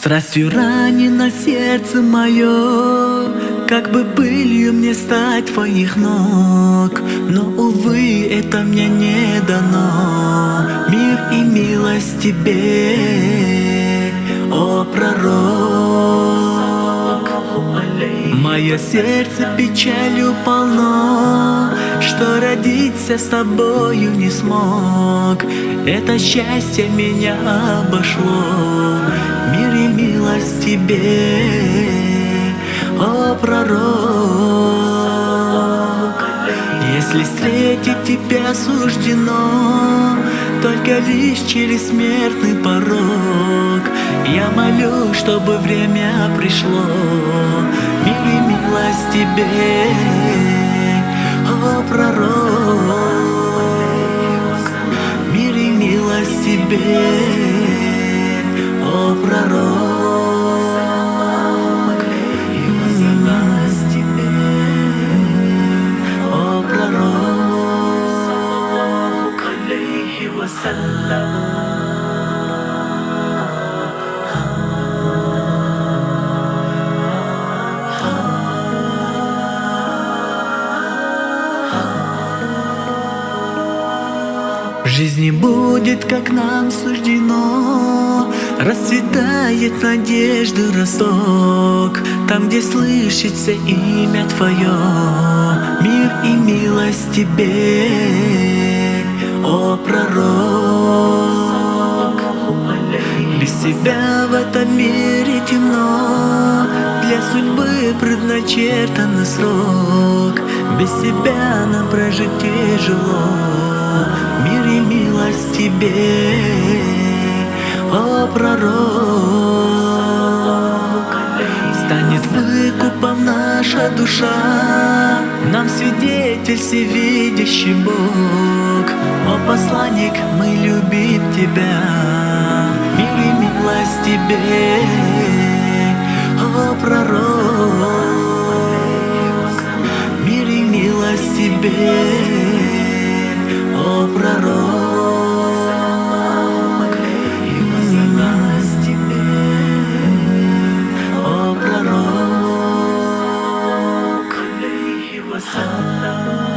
Страстью ранено сердце мое, как бы пылью мне стать твоих ног. Но, увы, это мне не дано. Мир и милость тебе, о пророк. Мое сердце печалью полно, что родиться с тобою не смог. Это счастье меня обошло. Мир и милость тебе, о пророк. Если встретить тебя суждено только лишь через смертный порог, я молю, чтобы время пришло. Мир и милость тебе, о пророк. Мир и милость тебе, о пророк. О пророк, алейхи вассалям. В жизни будет, как нам суждено, расцветает надежды росток, там, где слышится имя Твое. Мир и милость тебе, о пророк. Без тебя в этом мире темно, для судьбы предначертан срок. Без тебя нам прожить тяжело. Мир и милость тебе, о пророк. Станет выкупом наша душа, нам свидетель всевидящий Бог. О посланник, мы любим тебя. Мир и милость тебе, о пророк. Мир и милость тебе, о пророк. Мир и милость тебе, о пророк. Алейхи вассалям.